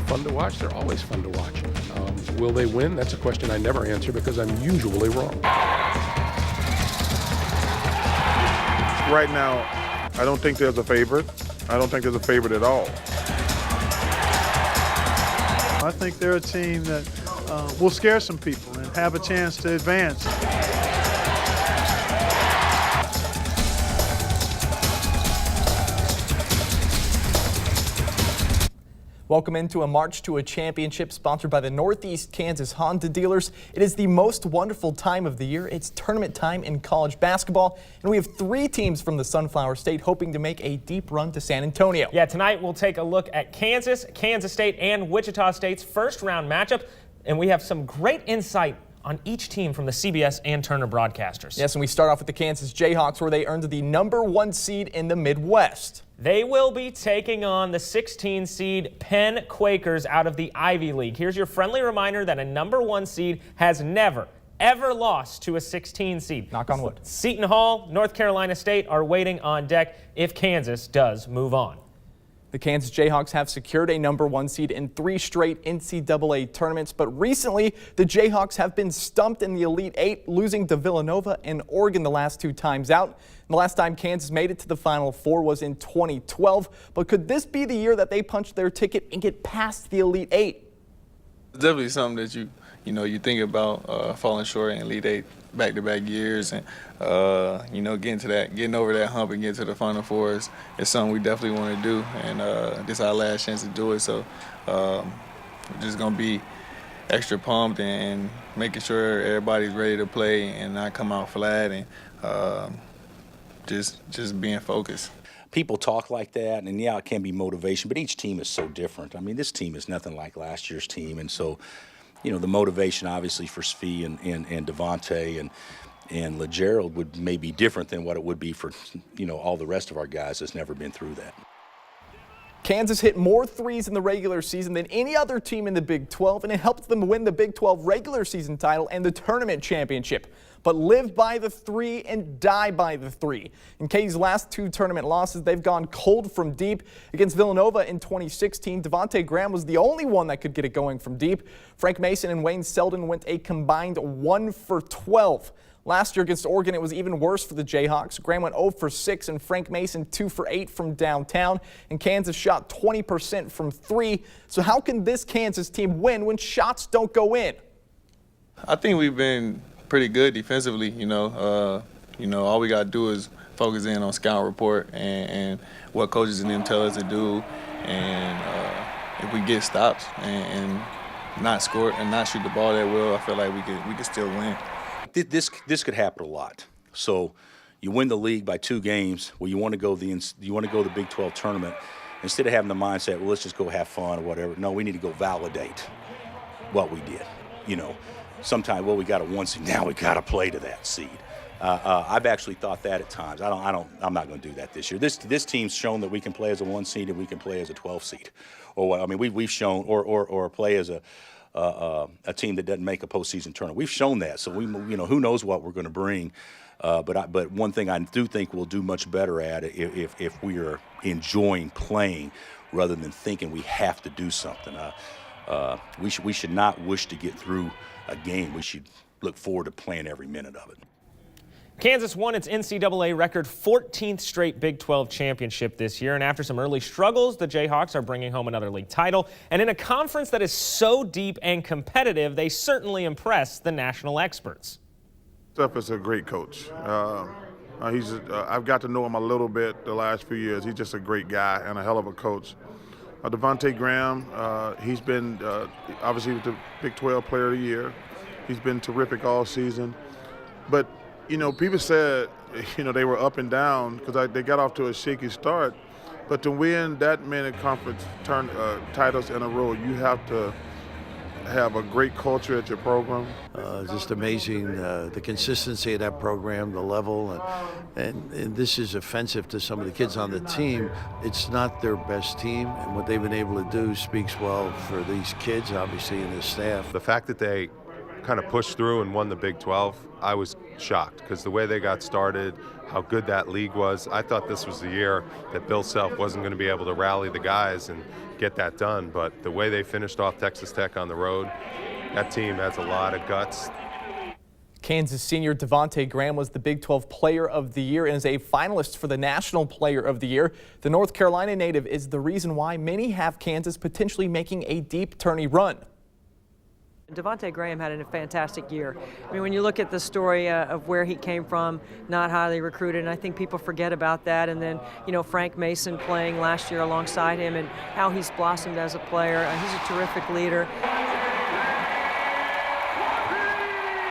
fun to watch? They're always fun to watch. Will they win? That's a question I never answer because I'm usually wrong. Right now, I don't think there's a favorite. I don't think there's a favorite at all. I think they're a team that will scare some people and have a chance to advance. Welcome into a March to a Championship sponsored by the Northeast Kansas Honda dealers. It is the most wonderful time of the year. It's tournament time in college basketball, and we have 3 teams from the Sunflower State hoping to make a deep run to San Antonio. Yeah, tonight we'll take a look at Kansas, Kansas State, and Wichita State's first round matchup, and we have some great insight on each team from the CBS and Turner broadcasters. Yes, and we start off with the Kansas Jayhawks, where they earned the #1 seed in the Midwest. They will be taking on the 16 seed Penn Quakers out of the Ivy League. Here's your friendly reminder that a #1 seed has never, ever lost to a 16 seed. Knock on wood. Seton Hall, North Carolina State are waiting on deck if Kansas does move on. The Kansas Jayhawks have secured a #1 seed in 3 straight NCAA tournaments, but recently the Jayhawks have been stumped in the Elite 8, losing to Villanova and Oregon the last 2 times out. And the last time Kansas made it to the Final Four was in 2012, but could this be the year that they punch their ticket and get past the Elite 8? It's definitely something that you think about falling short in Elite 8 back-to-back years, and getting over that hump and getting to the Final Four is something we definitely want to do, and this is our last chance to do it. So we're just gonna be extra pumped and making sure everybody's ready to play and not come out flat, and just being focused. People talk like that, and yeah, it can be motivation, but each team is so different. I mean, this team is nothing like last year's team, and so, the motivation obviously for Svi and Devontae and LeGerald would may be different than what it would be for, all the rest of our guys that's never been through that. Kansas hit more threes in the regular season than any other team in the Big 12, and it helped them win the Big 12 regular season title and the tournament championship. But live by the 3 and die by the 3. In K's last 2 tournament losses, they've gone cold from deep. Against Villanova in 2016, Devontae Graham was the only one that could get it going from deep. Frank Mason and Wayne Selden went a combined 1 for 12. Last year against Oregon, it was even worse for the Jayhawks. Graham went 0 for 6 and Frank Mason 2 for 8 from downtown. And Kansas shot 20% from 3. So how can this Kansas team win when shots don't go in? I think we've been pretty good defensively. All we got to do is focus in on scout report and what coaches and them tell us to do. And if we get stops and not score and not shoot the ball that well, I feel like we could still win. This could happen a lot. So you win the league by 2 games. Well, you want to go the Big 12 tournament. Instead of having the mindset, well, let's just go have fun or whatever. No, we need to go validate what we did. Sometimes, well, we got a 1 seed. Now we got to play to that seed. I've actually thought that at times. I'm not going to do that this year. This team's shown that we can play as a 1 seed and we can play as a 12 seed, we've shown or play as a team that doesn't make a postseason tournament. We've shown that. So who knows what we're going to bring. But one thing I do think we'll do much better at if we are enjoying playing rather than thinking we have to do something. We should not wish to get through a game. We should look forward to playing every minute of it. Kansas won its NCAA record 14th straight Big 12 championship this year, and after some early struggles, the Jayhawks are bringing home another league title. And in a conference that is so deep and competitive, they certainly impress the national experts. Steph is a great coach. I've got to know him a little bit the last few years. He's just a great guy and a hell of a coach. Devontae Graham, he's been obviously the Big 12 Player of the Year. He's been terrific all season. But, people said, they were up and down because they got off to a shaky start. But to win that many conference titles in a row, you have to have a great culture at your program. Just amazing, the consistency of that program, the level, and this is offensive to some of the kids on the team. It's not their best team, and what they've been able to do speaks well for these kids, obviously, and the staff. The fact that they kind of pushed through and won the Big 12, I was shocked because the way they got started, how good that league was. I thought this was the year that Bill Self wasn't going to be able to rally the guys and get that done. But the way they finished off Texas Tech on the road, that team has a lot of guts. Kansas senior Devontae Graham was the Big 12 Player of the Year and is a finalist for the National Player of the Year. The North Carolina native is the reason why many have Kansas potentially making a deep tourney run. Devontae Graham had a fantastic year. I mean, when you look at the story of where he came from, not highly recruited, and I think people forget about that. And then, you know, Frank Mason playing last year alongside him and how he's blossomed as a player. He's a terrific leader.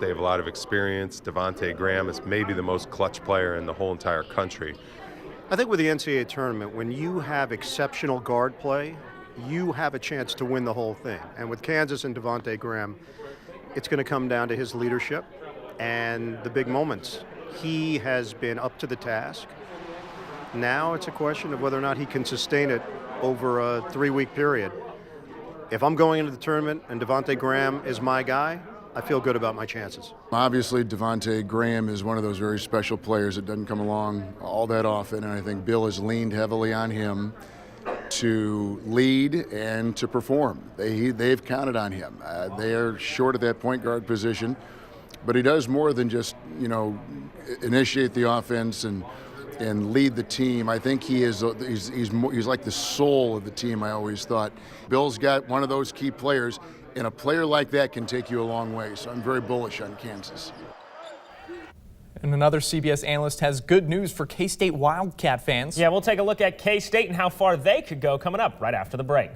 They have a lot of experience. Devontae Graham is maybe the most clutch player in the whole entire country. I think with the NCAA tournament, when you have exceptional guard play, you have a chance to win the whole thing. And with Kansas and Devontae Graham, it's going to come down to his leadership and the big moments. He has been up to the task. Now it's a question of whether or not he can sustain it over a 3-week period. If I'm going into the tournament and Devontae Graham is my guy, I feel good about my chances. Obviously, Devontae Graham is one of those very special players that doesn't come along all that often, and I think Bill has leaned heavily on him to lead and to perform. They've counted on him. They are short at that point guard position, but he does more than just, you know, initiate the offense and lead the team. I think he's like the soul of the team, I always thought. Bill's got one of those key players, and a player like that can take you a long way, so I'm very bullish on Kansas. And another CBS analyst has good news for K-State Wildcat fans. Yeah, we'll take a look at K-State and how far they could go coming up right after the break.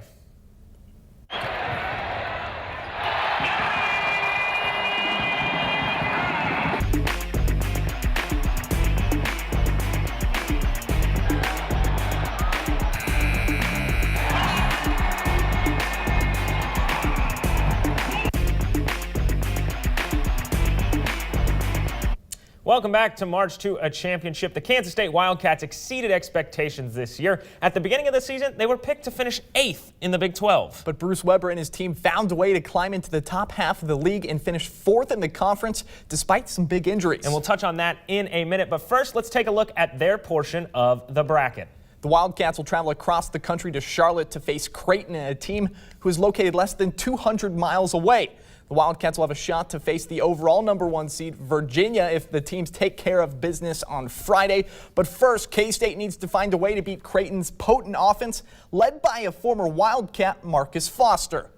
Welcome back to March to a Championship. The Kansas State Wildcats exceeded expectations this year. At the beginning of the season, they were picked to finish 8th in the Big 12. But Bruce Weber and his team found a way to climb into the top half of the league and finish 4th in the conference despite some big injuries. And we'll touch on that in a minute. But first, let's take a look at their portion of the bracket. The Wildcats will travel across the country to Charlotte to face Creighton, a team who is located less than 200 miles away. The Wildcats will have a shot to face the overall #1 seed, Virginia, if the teams take care of business on Friday. But first, K-State needs to find a way to beat Creighton's potent offense, led by a former Wildcat, Marcus Foster.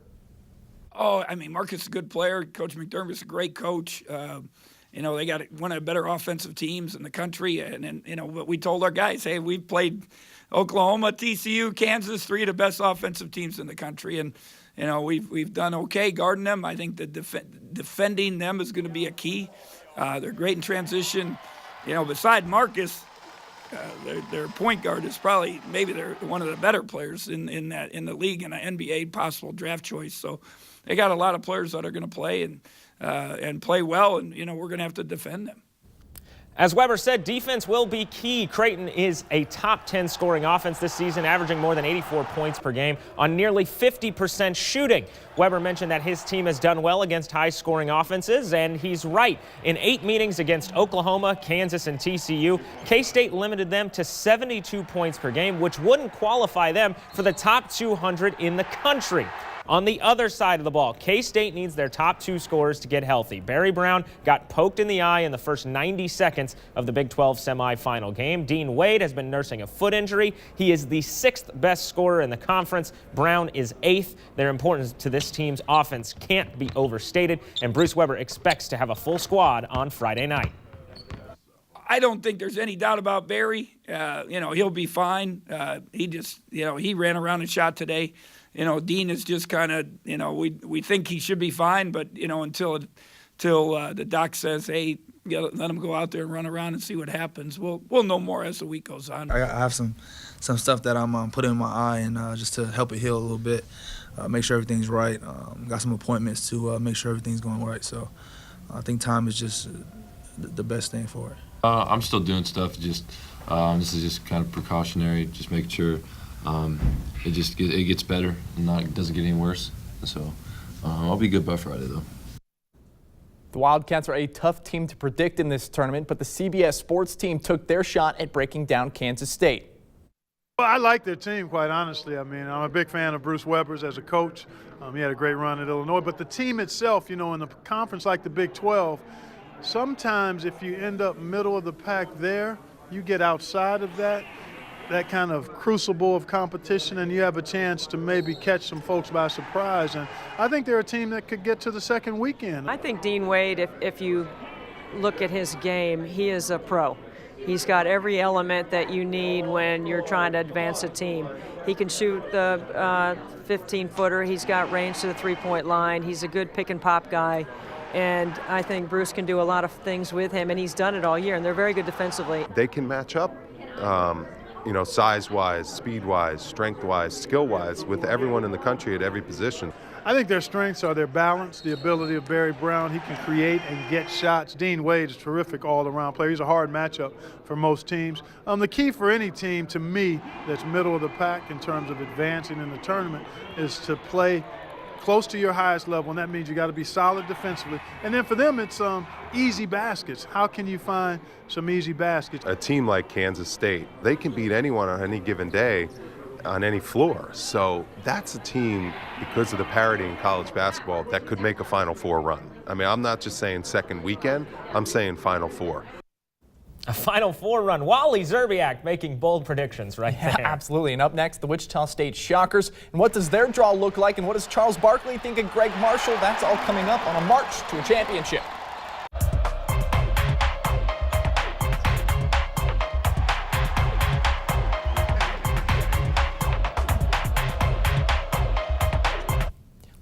Oh, I mean, Marcus is a good player. Coach McDermott's a great coach. You know, they got one of the better offensive teams in the country. And you know, we told our guys, hey, we've played Oklahoma, TCU, Kansas, 3 of the best offensive teams in the country. And you know, we've done okay guarding them. I think that defending them is going to be a key. They're great in transition. You know, beside Marcus, their point guard is probably maybe they're one of the better players in the league and an NBA possible draft choice. So they got a lot of players that are going to play and play well, and you know we're going to have to defend them. As Weber said, defense will be key. Creighton is a top 10 scoring offense this season, averaging more than 84 points per game on nearly 50% shooting. Weber mentioned that his team has done well against high-scoring offenses, and he's right. In 8 meetings against Oklahoma, Kansas, and TCU, K-State limited them to 72 points per game, which wouldn't qualify them for the top 200 in the country. On the other side of the ball, K-State needs their top 2 scorers to get healthy. Barry Brown got poked in the eye in the first 90 seconds of the Big 12 semifinal game. Dean Wade has been nursing a foot injury. He is the 6th best scorer in the conference. Brown is 8th. Their importance to this team's offense can't be overstated, and Bruce Weber expects to have a full squad on Friday night. I don't think there's any doubt about Barry. You know, he'll be fine. He ran around and shot today. You know, Dean is just kind of, you know, we think he should be fine, but, you know, until the doc says, hey, let him go out there and run around and see what happens, we'll know more as the week goes on. I have some stuff that I'm putting in my eye and just to help it heal a little bit, make sure everything's right. Got some appointments to make sure everything's going right. So I think time is just the best thing for it. I'm still doing stuff. Just this is just kind of precautionary, just making sure it gets better and doesn't get any worse. So I'll be good by Friday, though. The Wildcats are a tough team to predict in this tournament, but the CBS Sports team took their shot at breaking down Kansas State. Well, I like their team, quite honestly. I mean, I'm a big fan of Bruce Weber's as a coach. He had a great run at Illinois. But the team itself, you know, in a conference like the Big 12, sometimes if you end up middle of the pack there, you get outside of that kind of crucible of competition, and you have a chance to maybe catch some folks by surprise. And I think they're a team that could get to the second weekend. I think Dean Wade, if you look at his game, he is a pro. He's got every element that you need when you're trying to advance a team. He can shoot the 15-footer. He's got range to the three-point line. He's a good pick-and-pop guy. And I think Bruce can do a lot of things with him, and he's done it all year, and they're very good defensively. They can match up, you know, size-wise, speed-wise, strength-wise, skill-wise with everyone in the country at every position. I think their strengths are their balance, the ability of Barry Brown. He can create and get shots. Dean Wade is a terrific all-around player. He's a hard matchup for most teams. The key for any team, to me, that's middle of the pack in terms of advancing in the tournament is to play close to your highest level, and that means you got to be solid defensively. And then for them, it's easy baskets. How can you find some easy baskets? A team like Kansas State, they can beat anyone on any given day on any floor. So that's a team, because of the parity in college basketball, that could make a Final Four run. I mean, I'm not just saying second weekend, I'm saying Final Four. A Final Four run. Wally Zerbiak making bold predictions right there. Yeah, absolutely. And up next, the Wichita State Shockers. And what does their draw look like? And what does Charles Barkley think of Greg Marshall? That's all coming up on a march to a championship.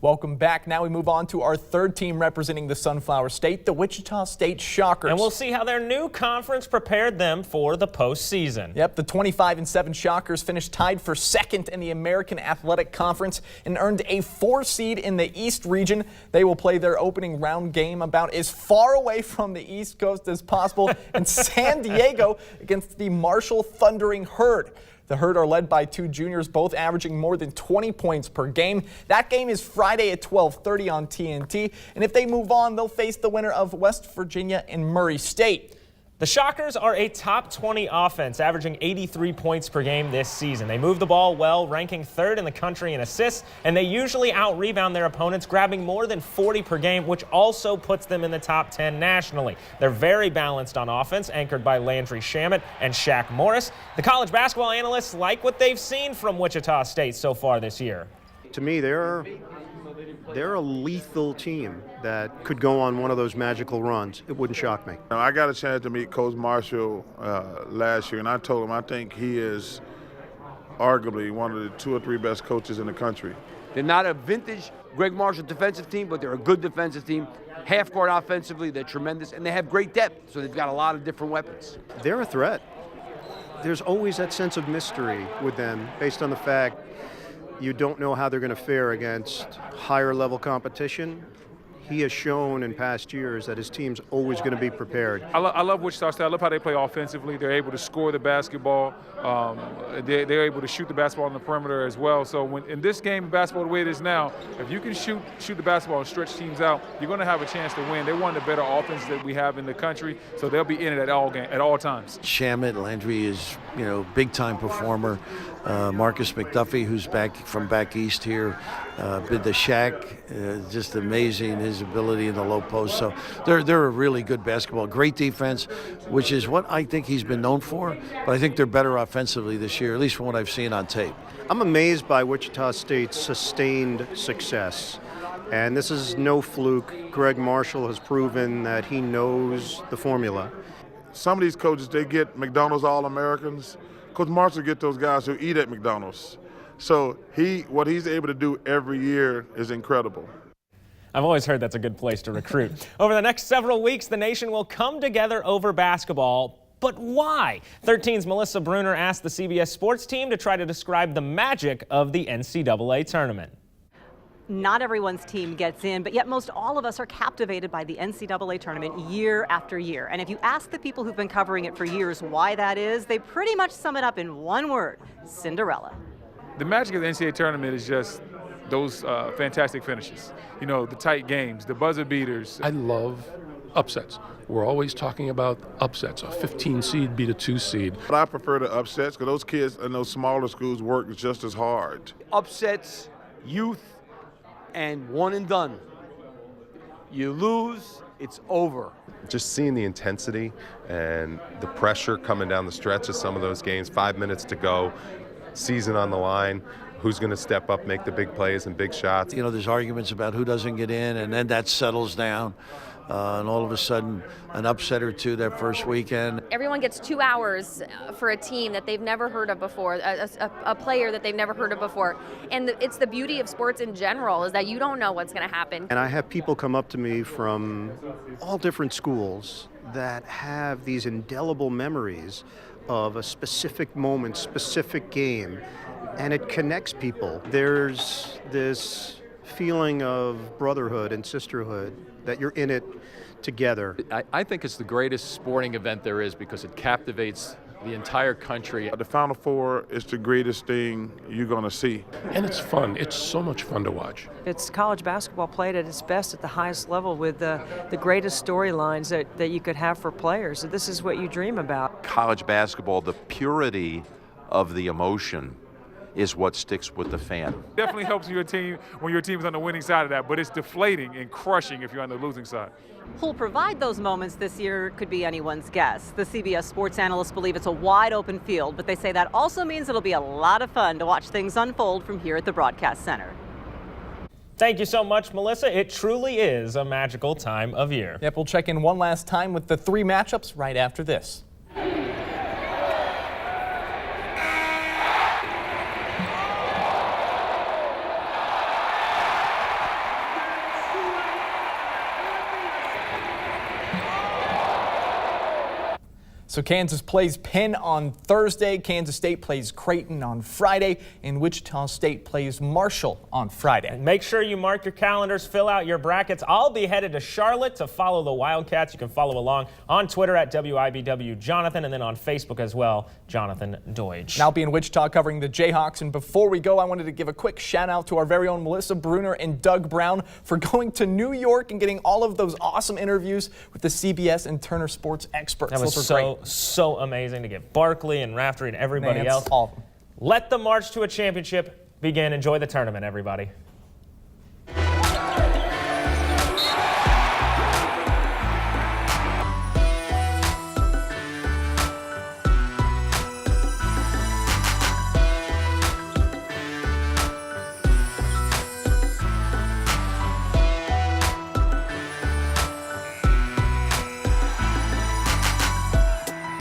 Welcome back. Now we move on to our third team representing the Sunflower State, the Wichita State Shockers. And we'll see how their new conference prepared them for the postseason. Yep, the 25-7 Shockers finished tied for second in the American Athletic Conference and earned a 4 seed in the East region. They will play their opening round game about as far away from the East Coast as possible in San Diego against the Marshall Thundering Herd. The Herd are led by 2 juniors, both averaging more than 20 points per game. That game is Friday at 12:30 on TNT. And if they move on, they'll face the winner of West Virginia and Murray State. The Shockers are a top 20 offense, averaging 83 points per game this season. They move the ball well, ranking 3rd in the country in assists, and they usually out-rebound their opponents, grabbing more than 40 per game, which also puts them in the top 10 nationally. They're very balanced on offense, anchored by Landry Shamet and Shaq Morris. The college basketball analysts like what they've seen from Wichita State so far this year. To me, they're a lethal team that could go on one of those magical runs. It wouldn't shock me. I got a chance to meet Coach Marshall last year, and I told him I think he is arguably one of the 2 or 3 best coaches in the country. They're not a vintage Greg Marshall defensive team, but they're a good defensive team. Half court offensively, they're tremendous, and they have great depth, so they've got a lot of different weapons. They're a threat. There's always that sense of mystery with them based on the fact you don't know how they're going to fare against higher level competition. He has shown in past years that his team's always going to be prepared. I love Wichita State. I love how they play offensively. They're able to score the basketball. They're able to shoot the basketball on the perimeter as well. So when in this game, basketball the way it is now, if you can shoot the basketball and stretch teams out, you're going to have a chance to win. They're one of the better offenses that we have in the country, so they'll be in it at all times. Shamet, Landry is, you know, big-time performer. Marcus McDuffie, who's back from back east here, the Shaq, just amazing his ability in the low post. So they're a really good basketball, great defense, which is what I think he's been known for. But I think they're better offensively this year, at least from what I've seen on tape. I'm amazed by Wichita State's sustained success. And this is no fluke. Greg Marshall has proven that he knows the formula. Some of these coaches, they get McDonald's All-Americans. Coach Marshall get those guys who eat at McDonald's. So what he's able to do every year is incredible. I've always heard that's a good place to recruit. Over the next several weeks, the nation will come together over basketball. But why? 13's Melissa Bruner asked the CBS Sports team to try to describe the magic of the NCAA tournament. Not everyone's team gets in, but yet most all of us are captivated by the NCAA tournament year after year. And if you ask the people who've been covering it for years why that is, they pretty much sum it up in one word: Cinderella. The magic of the NCAA tournament is just those fantastic finishes. You know, the tight games, the buzzer beaters. I love upsets. We're always talking about upsets. A 15 seed beat a 2 seed. But I prefer the upsets because those kids in those smaller schools work just as hard. Upsets, youth, and one and done. You lose, it's over. Just seeing the intensity and the pressure coming down the stretch of some of those games, 5 minutes to go, season on the line. Who's going to step up, make the big plays and big shots? You know, there's arguments about who doesn't get in, and then that settles down. And all of a sudden, an upset or two that first weekend. Everyone gets 2 hours for a team that they've never heard of before, a player that they've never heard of before. And it's the beauty of sports in general is that you don't know what's going to happen. And I have people come up to me from all different schools that have these indelible memories of a specific moment, specific game, and it connects people. There's this feeling of brotherhood and sisterhood, that you're in it together. I think it's the greatest sporting event there is because it captivates the entire country. The Final Four is the greatest thing you're going to see. And it's fun. It's so much fun to watch. It's college basketball played at its best at the highest level with the greatest storylines that you could have for players. This is what you dream about. College basketball, the purity of the emotion is what sticks with the fan. Definitely helps your team when your team's on the winning side of that, but it's deflating and crushing if you're on the losing side. Who'll provide those moments this year could be anyone's guess. The CBS sports analysts believe it's a wide open field, but they say that also means it'll be a lot of fun to watch things unfold from here at the Broadcast Center. Thank you so much, Melissa. It truly is a magical time of year. Yep, we'll check in one last time with the 3 matchups right after this. So Kansas plays Penn on Thursday, Kansas State plays Creighton on Friday, and Wichita State plays Marshall on Friday. Make sure you mark your calendars, fill out your brackets. I'll be headed to Charlotte to follow the Wildcats. You can follow along on Twitter at WIBW Jonathan, and then on Facebook as well, Jonathan Deutsch. Now I'll be in Wichita covering the Jayhawks, and before we go, I wanted to give a quick shout out to our very own Melissa Bruner and Doug Brown for going to New York and getting all of those awesome interviews with the CBS and Turner Sports experts. That was so amazing to get Barkley and Raftery and everybody else. All of them. Let the march to a championship begin. Enjoy the tournament, everybody.